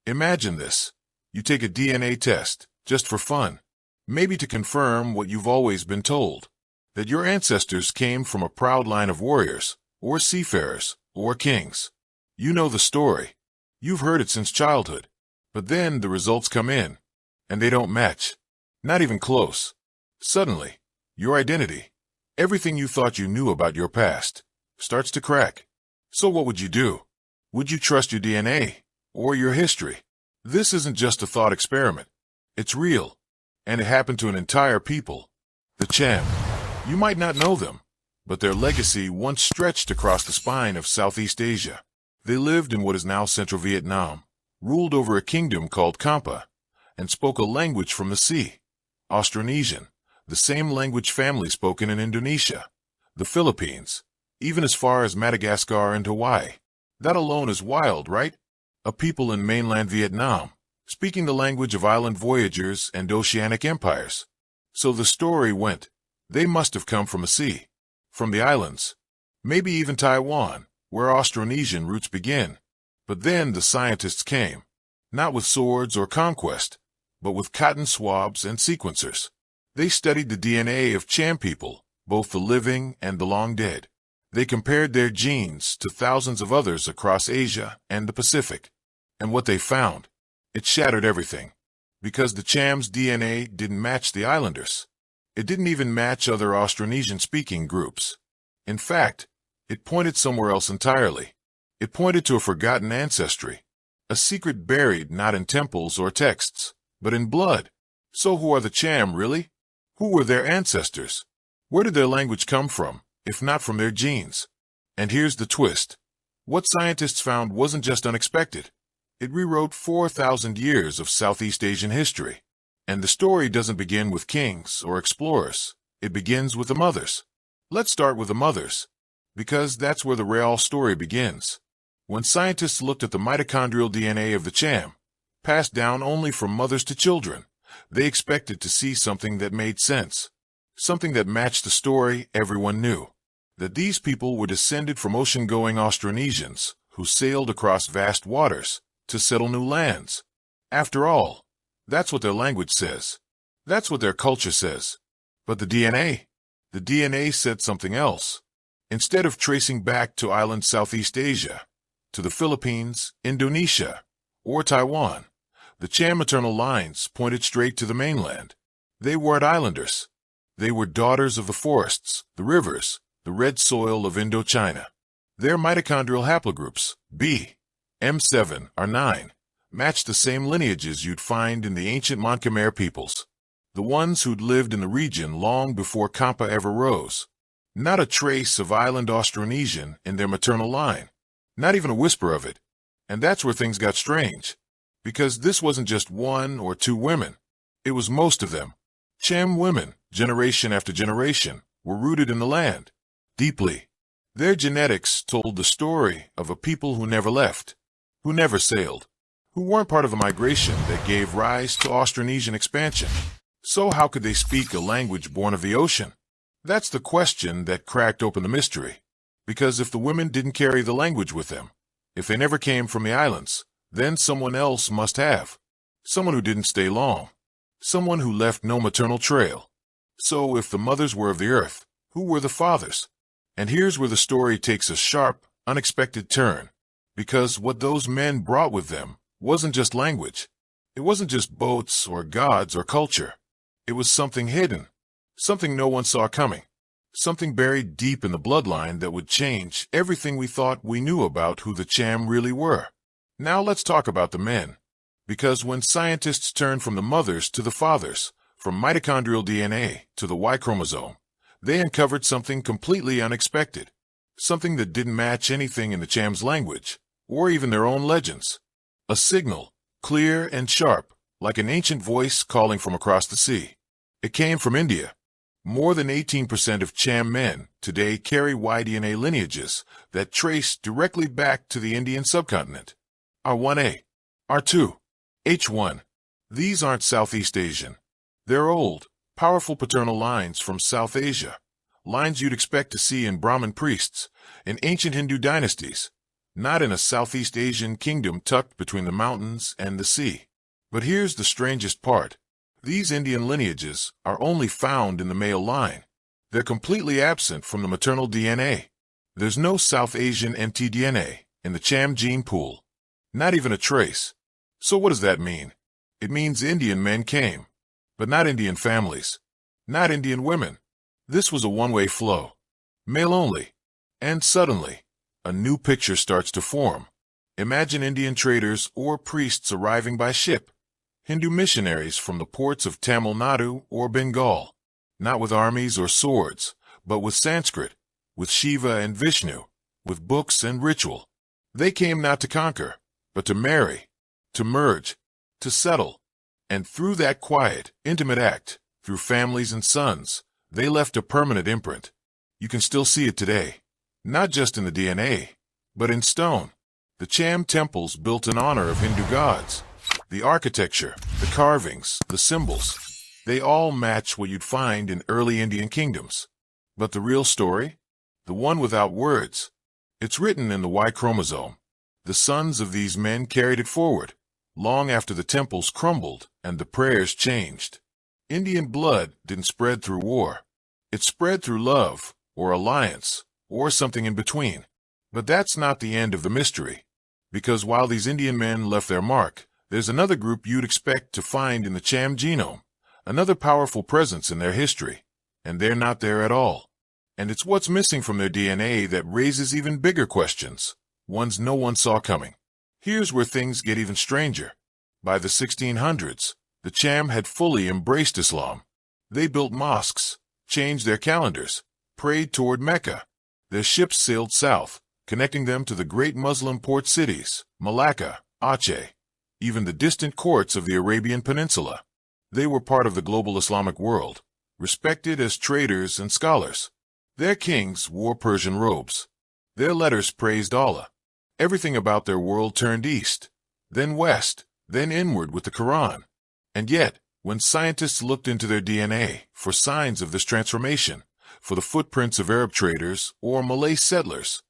Imagine this. You take a DNA test, just for fun, maybe to confirm what you've always been told, that your ancestors came from a proud line of warriors, or seafarers, or kings. You know the story. You've heard it since childhood. But then the results come in, and they don't match. Not even close. Suddenly, your identity, everything you thought you knew about your past, starts to crack. So what would you do? Would you trust your DNA, or your history? This isn't just a thought experiment. It's real. And it happened to an entire people. The Cham. You might not know them, but their legacy once stretched across the spine of Southeast Asia. They lived in what is now Central Vietnam, ruled over a kingdom called Kampa, and spoke a language from the sea, Austronesian, the same language family spoken in Indonesia, the Philippines, even as far as Madagascar and Hawaii. That alone is wild, right? A people in mainland Vietnam, speaking the language of island voyagers and oceanic empires. So the story went, they must have come from a sea, from the islands, maybe even Taiwan, where Austronesian roots begin. But then the scientists came, not with swords or conquest, but with cotton swabs and sequencers. They studied the DNA of Cham people, both the living and the long dead. They compared their genes to thousands of others across Asia and the Pacific. And what they found, it shattered everything. Because the Cham's DNA didn't match the islanders. It didn't even match other Austronesian-speaking groups. In fact, it pointed somewhere else entirely. It pointed to a forgotten ancestry, a secret buried not in temples or texts, but in blood. So who are the Cham, really? Who were their ancestors? Where did their language come from, if not from their genes? And here's the twist. What scientists found wasn't just unexpected. It rewrote 4,000 years of Southeast Asian history. And the story doesn't begin with kings or explorers. It begins with the mothers. Let's start with the mothers, because that's where the real story begins. When scientists looked at the mitochondrial DNA of the Cham, passed down only from mothers to children, they expected to see something that made sense, something that matched the story everyone knew, that these people were descended from ocean-going Austronesians who sailed across vast waters to settle new lands. After all, that's what their language says. That's what their culture says. But the DNA said something else. Instead of tracing back to island Southeast Asia, to the Philippines, Indonesia, or Taiwan, the Cham maternal lines pointed straight to the mainland. They weren't islanders. They were daughters of the forests, the rivers, the red soil of Indochina. Their mitochondrial haplogroups, B, M7, R9, matched the same lineages you'd find in the ancient Khmer peoples, the ones who'd lived in the region long before Kampa ever rose. Not a trace of island Austronesian in their maternal line, not even a whisper of it. And that's where things got strange, because this wasn't just one or two women. It was most of them. Cham women, generation after generation, were rooted in the land, deeply. Their genetics told the story of a people who never left, who never sailed, who weren't part of the migration that gave rise to Austronesian expansion. So how could they speak a language born of the ocean? That's the question that cracked open the mystery. Because if the women didn't carry the language with them, if they never came from the islands, then someone else must have. Someone who didn't stay long. Someone who left no maternal trail. So if the mothers were of the earth, who were the fathers? And here's where the story takes a sharp, unexpected turn. Because what those men brought with them wasn't just language. It wasn't just boats or gods or culture. It was something hidden. Something no one saw coming. Something buried deep in the bloodline that would change everything we thought we knew about who the Cham really were. Now let's talk about the men. Because when scientists turned from the mothers to the fathers, from mitochondrial DNA to the Y chromosome, they uncovered something completely unexpected. Something that didn't match anything in the Cham's language, or even their own legends. A signal, clear and sharp, like an ancient voice calling from across the sea. It came from India. More than 18% of Cham men today carry Y-DNA lineages that trace directly back to the Indian subcontinent. R1A, R2, H1. These aren't Southeast Asian. They're old, powerful paternal lines from South Asia, lines you'd expect to see in Brahmin priests, in ancient Hindu dynasties. not in a Southeast Asian kingdom tucked between the mountains and the sea. But here's the strangest part. These Indian lineages are only found in the male line. They're completely absent from the maternal DNA. There's no South Asian mtDNA in the Cham gene pool. Not even a trace. So what does that mean? It means Indian men came, but not Indian families, not Indian women. This was a one-way flow, male only. And suddenly, a new picture starts to form. Imagine Indian traders or priests arriving by ship, Hindu missionaries from the ports of Tamil Nadu or Bengal, not with armies or swords, but with Sanskrit, with Shiva and Vishnu, with books and ritual. They came not to conquer, but to marry, to merge, to settle. And through that quiet, intimate act, through families and sons, they left a permanent imprint. You can still see it today, not just in the DNA, but in stone. The Cham temples built in honor of Hindu gods. The architecture, the carvings, the symbols, they all match what you'd find in early Indian kingdoms. But the real story? The one without words. It's written in the Y chromosome. The sons of these men carried it forward, long after the temples crumbled and the prayers changed. Indian blood didn't spread through war. It spread through love, or alliance, or something in between. But that's not the end of the mystery. Because while these Indian men left their mark, there's another group you'd expect to find in the Cham genome, another powerful presence in their history, and they're not there at all. And it's what's missing from their DNA that raises even bigger questions, ones no one saw coming. Here's where things get even stranger. By the 1600s, the Cham had fully embraced Islam. They built mosques, changed their calendars, prayed toward Mecca. Their ships sailed south, connecting them to the great Muslim port cities, Malacca, Aceh, even the distant courts of the Arabian Peninsula. They were part of the global Islamic world, respected as traders and scholars. Their kings wore Persian robes. Their letters praised Allah. Everything about their world turned east, then west, then inward with the Quran. And yet, when scientists looked into their DNA for signs of this transformation, for the footprints of Arab traders or Malay settlers,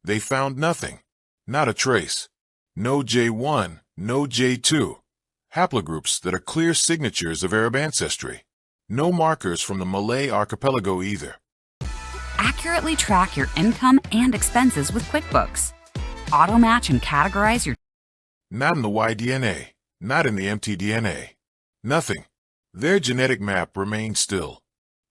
they found nothing, not a trace. No J1, no J2, haplogroups that are clear signatures of Arab ancestry. No markers from the Malay archipelago either. Accurately track your income and expenses with QuickBooks. Auto-match and categorize your... Not in the Y-DNA, not in the mtDNA. Nothing. Their genetic map remained still,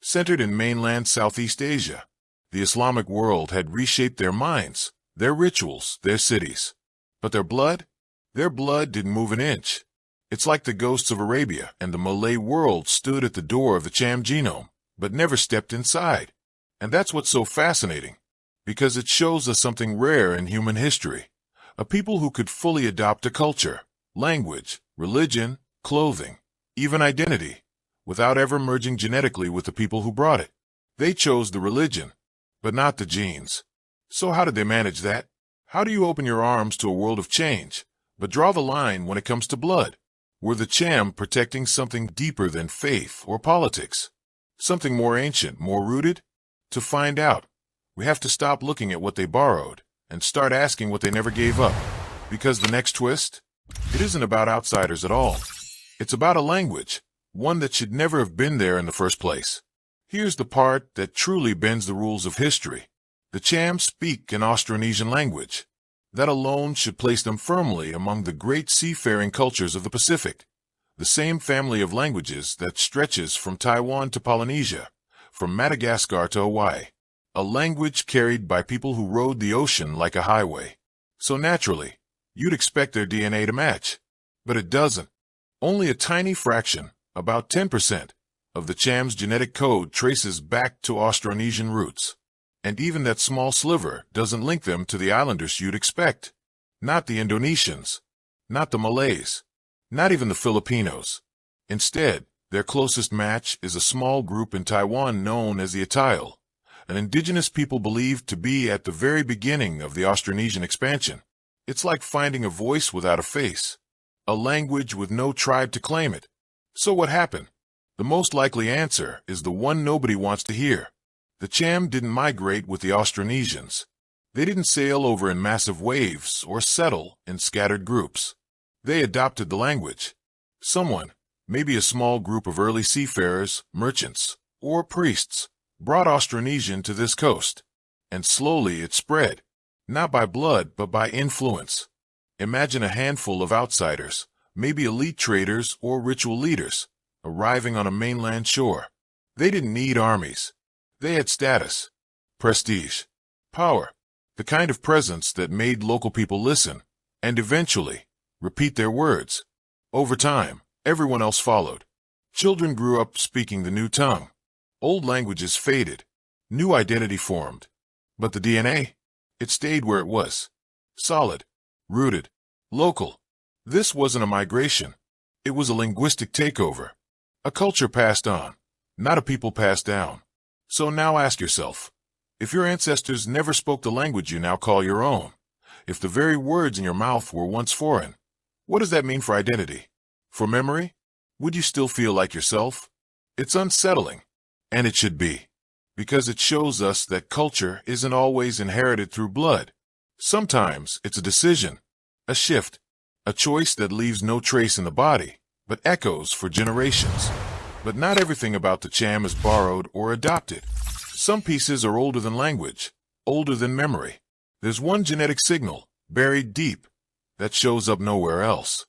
centered in mainland Southeast Asia. The Islamic world had reshaped their minds, their rituals, their cities. But their blood? Their blood didn't move an inch. It's like the ghosts of Arabia and the Malay world stood at the door of the Cham genome, but never stepped inside. And that's what's so fascinating, because it shows us something rare in human history. A people who could fully adopt a culture, language, religion, clothing, even identity, without ever merging genetically with the people who brought it. They chose the religion, but not the genes. So how did they manage that? How do you open your arms to a world of change, but draw the line when it comes to blood? Were the Cham protecting something deeper than faith or politics? Something more ancient, more rooted? To find out, we have to stop looking at what they borrowed and start asking what they never gave up. Because the next twist? It isn't about outsiders at all. It's about a language, one that should never have been there in the first place. Here's the part that truly bends the rules of history. The Cham speak an Austronesian language. That alone should place them firmly among the great seafaring cultures of the Pacific. The same family of languages that stretches from Taiwan to Polynesia, from Madagascar to Hawaii. A language carried by people who rode the ocean like a highway. So naturally, you'd expect their DNA to match. But it doesn't. Only a tiny fraction, about 10%, of the Cham's genetic code traces back to Austronesian roots. And even that small sliver doesn't link them to the islanders you'd expect. Not the Indonesians, not the Malays, not even the Filipinos. Instead, their closest match is a small group in Taiwan known as the Atayal, an indigenous people believed to be at the very beginning of the Austronesian expansion. It's like finding a voice without a face, a language with no tribe to claim it. So what happened? The most likely answer is the one nobody wants to hear. The Cham didn't migrate with the Austronesians. They didn't sail over in massive waves or settle in scattered groups. They adopted the language. Someone, maybe a small group of early seafarers, merchants, or priests, brought Austronesian to this coast. And slowly it spread, not by blood but by influence. Imagine a handful of outsiders, maybe elite traders or ritual leaders, arriving on a mainland shore. They didn't need armies. They had status, prestige, power, the kind of presence that made local people listen, and eventually repeat their words. Over time, everyone else followed. Children grew up speaking the new tongue. Old languages faded. New identity formed. But the DNA? It stayed where it was. Solid, rooted, local. This wasn't a migration. It was a linguistic takeover. A culture passed on, not a people passed down. So now ask yourself, if your ancestors never spoke the language you now call your own, if the very words in your mouth were once foreign, what does that mean for identity? For memory? Would you still feel like yourself? It's unsettling, and it should be, because it shows us that culture isn't always inherited through blood. Sometimes it's a decision, a shift, a choice that leaves no trace in the body, but echoes for generations. But not everything about the Cham is borrowed or adopted. Some pieces are older than language, older than memory. There's one genetic signal, buried deep, that shows up nowhere else.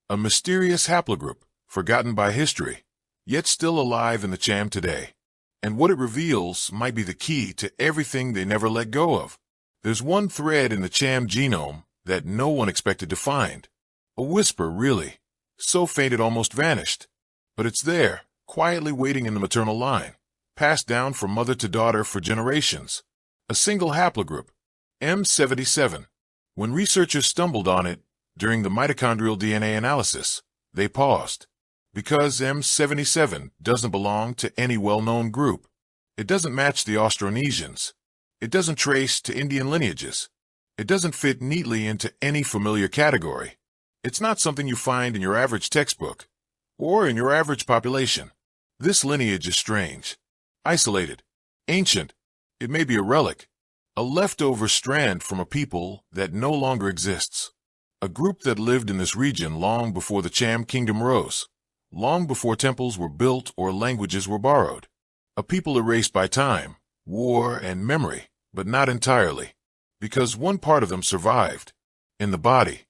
A mysterious haplogroup, forgotten by history, yet still alive in the Cham today. And what it reveals might be the key to everything they never let go of. There's one thread in the Cham genome that no one expected to find. A whisper, really, so faint it almost vanished. But it's there, quietly waiting in the maternal line, passed down from mother to daughter for generations. A single haplogroup, M77. When researchers stumbled on it during the mitochondrial DNA analysis, they paused. Because M77 doesn't belong to any well-known group. It doesn't match the Austronesians. It doesn't trace to Indian lineages. It doesn't fit neatly into any familiar category. It's not something you find in your average textbook or in your average population. This lineage is strange, isolated, ancient. It may be a relic, a leftover strand from a people that no longer exists. A group that lived in this region long before the Cham kingdom rose. Long before temples were built or languages were borrowed. A people erased by time, war, and memory, but not entirely. Because one part of them survived. In the body,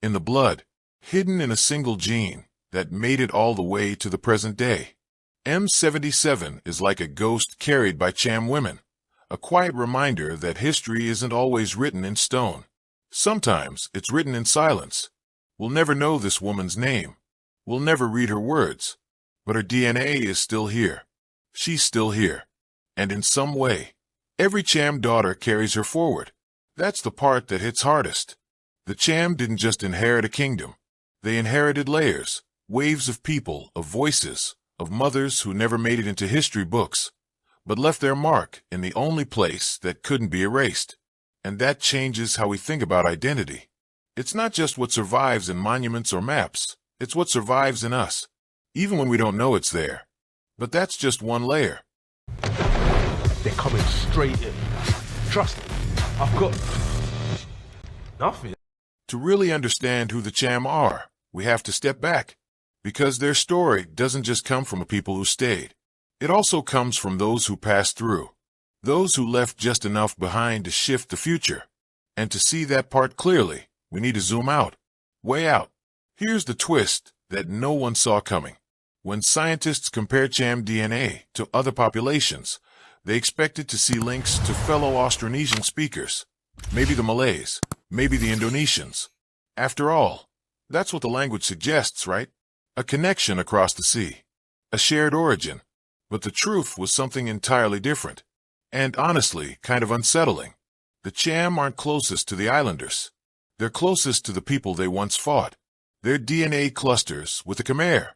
in the blood, hidden in a single gene that made it all the way to the present day. M77 is like a ghost carried by Cham women. A quiet reminder that history isn't always written in stone. Sometimes it's written in silence. We'll never know this woman's name. We'll never read her words, but her DNA is still here. She's still here. And in some way, every Cham daughter carries her forward. That's the part that hits hardest. The Cham didn't just inherit a kingdom. They inherited layers, waves of people, of voices, of mothers who never made it into history books, but left their mark in the only place that couldn't be erased. And that changes how we think about identity. It's not just what survives in monuments or maps. It's what survives in us, even when we don't know it's there. But that's just one layer. They're coming straight in. Trust me, I've got nothing. To really understand who the Cham are, we have to step back, because their story doesn't just come from a people who stayed. It also comes from those who passed through, those who left just enough behind to shift the future. And to see that part clearly, we need to zoom out, way out. Here's the twist that no one saw coming. When scientists compared Cham DNA to other populations, they expected to see links to fellow Austronesian speakers, maybe the Malays, maybe the Indonesians. After all, that's what the language suggests, right? A connection across the sea, a shared origin. But the truth was something entirely different, and honestly, kind of unsettling. The Cham aren't closest to the islanders. They're closest to the people they once fought. Their DNA clusters with the Khmer,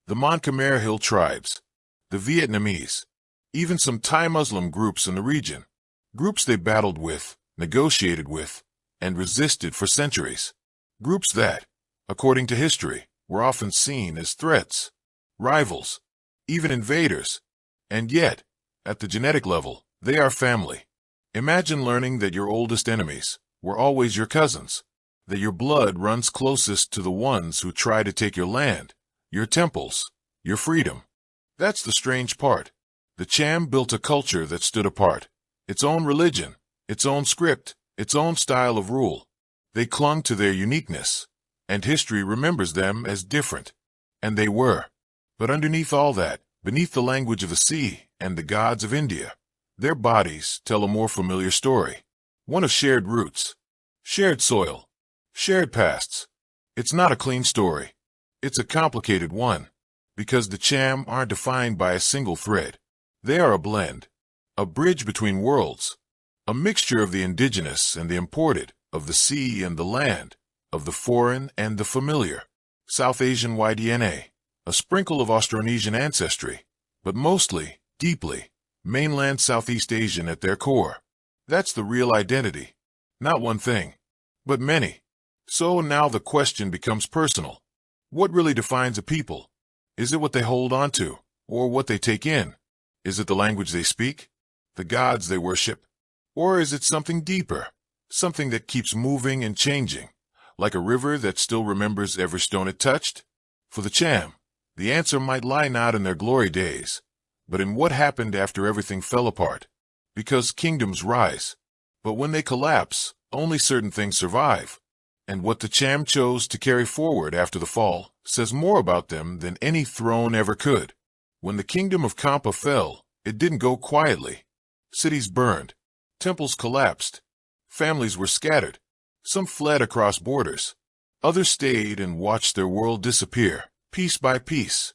the Mon Khmer Hill tribes, the Vietnamese, even some Thai Muslim groups in the region, groups they battled with, negotiated with, and resisted for centuries. Groups that, according to history, were often seen as threats, rivals, even invaders. And yet, at the genetic level, they are family. Imagine learning that your oldest enemies were always your cousins, that your blood runs closest to the ones who try to take your land, your temples, your freedom. That's the strange part. The Cham built a culture that stood apart. Its own religion, its own script, its own style of rule. They clung to their uniqueness, and history remembers them as different. And they were. But underneath all that, beneath the language of the sea and the gods of India, their bodies tell a more familiar story. One of shared roots, shared soil, shared pasts. It's not a clean story. It's a complicated one, because the Cham aren't defined by a single thread. They are a blend, a bridge between worlds, a mixture of the indigenous and the imported, of the sea and the land, of the foreign and the familiar. South Asian Y-DNA, a sprinkle of Austronesian ancestry, but mostly, deeply, mainland Southeast Asian at their core. That's the real identity. Not one thing, but many. So now the question becomes personal. What really defines a people? Is it what they hold on to, or what they take in? Is it the language they speak, the gods they worship? Or is it something deeper, something that keeps moving and changing, like a river that still remembers every stone it touched? For the Cham, the answer might lie not in their glory days, but in what happened after everything fell apart. Because kingdoms rise, but when they collapse, only certain things survive. And what the Cham chose to carry forward after the fall says more about them than any throne ever could. When the kingdom of Kampa fell, it didn't go quietly. Cities burned, temples collapsed, families were scattered. Some fled across borders. Others stayed and watched their world disappear, piece by piece,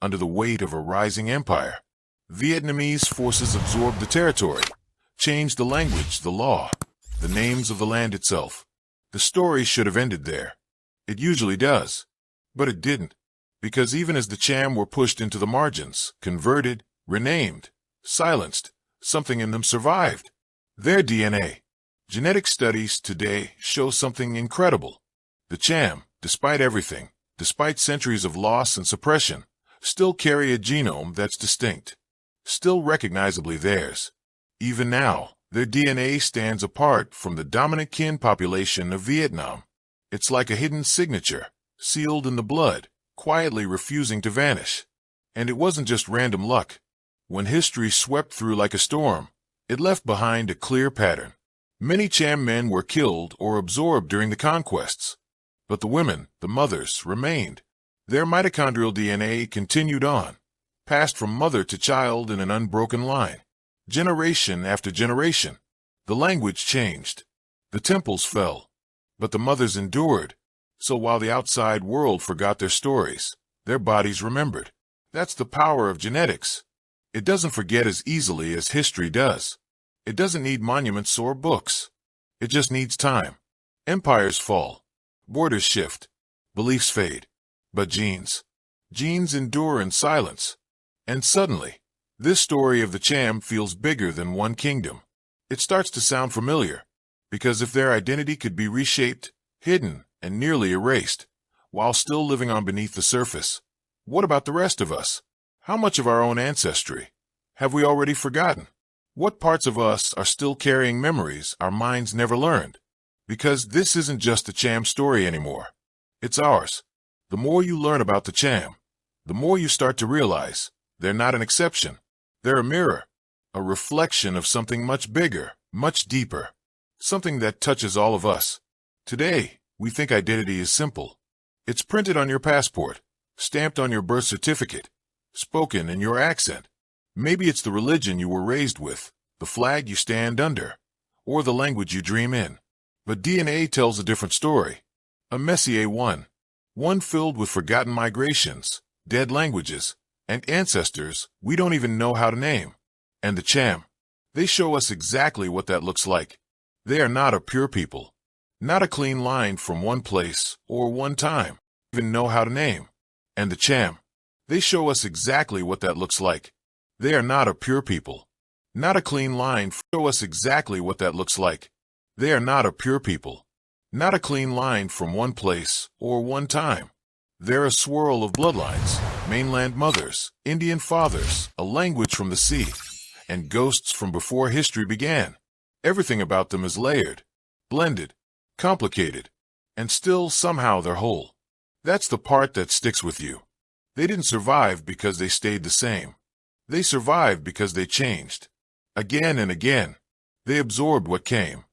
under the weight of a rising empire. Vietnamese forces absorbed the territory, changed the language, the law, the names of the land itself. The story should have ended there. It usually does. But it didn't. Because even as the Cham were pushed into the margins, converted, renamed, silenced, something in them survived. Their DNA. Genetic studies today show something incredible. The Cham, despite everything, despite centuries of loss and suppression, still carry a genome that's distinct, still recognizably theirs. Even now, their DNA stands apart from the dominant kin population of Vietnam. It's like a hidden signature, sealed in the blood, quietly refusing to vanish. And it wasn't just random luck. When history swept through like a storm, it left behind a clear pattern. Many Cham men were killed or absorbed during the conquests. But the women, the mothers, remained. Their mitochondrial DNA continued on, passed from mother to child in an unbroken line. Generation after generation, the language changed. The temples fell, but the mothers endured. So while the outside world forgot their stories, their bodies remembered. That's the power of genetics. It doesn't forget as easily as history does. It doesn't need monuments or books. It just needs time. Empires fall. Borders shift. Beliefs fade. But genes endure in silence. And suddenly, this story of the Cham feels bigger than one kingdom. It starts to sound familiar, because if their identity could be reshaped, hidden, and nearly erased, while still living on beneath the surface, what about the rest of us? How much of our own ancestry have we already forgotten? What parts of us are still carrying memories our minds never learned? Because this isn't just the Cham story anymore. It's ours. The more you learn about the Cham, the more you start to realize they're not an exception. They're a mirror, a reflection of something much bigger, much deeper, something that touches all of us. Today, we think identity is simple. It's printed on your passport, stamped on your birth certificate, spoken in your accent. Maybe it's the religion you were raised with, the flag you stand under, or the language you dream in. But DNA tells a different story. A Messier one filled with forgotten migrations, dead languages, and ancestors we don't even know how to name. And the Cham, they show us exactly what that looks like. They are not a pure people, not a clean line from one place or one time, even know how to name. And the Cham, they show us exactly what that looks like. They are not a pure people, not a clean line, show us exactly what that looks like. They are not a pure people, not a clean line from one place or one time. They're a swirl of bloodlines, mainland mothers, Indian fathers, a language from the sea, and ghosts from before history began. Everything about them is layered, blended, complicated, and still somehow they're whole. That's the part that sticks with you. They didn't survive because they stayed the same. They survived because they changed. Again and again. They absorbed what came.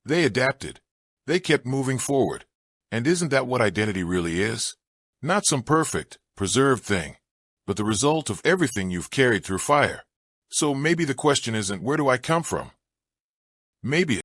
They adapted. They kept moving forward. And isn't that what identity really is? Not some perfect, preserved thing, but the result of everything you've carried through fire. So maybe the question isn't, where do I come from? Maybe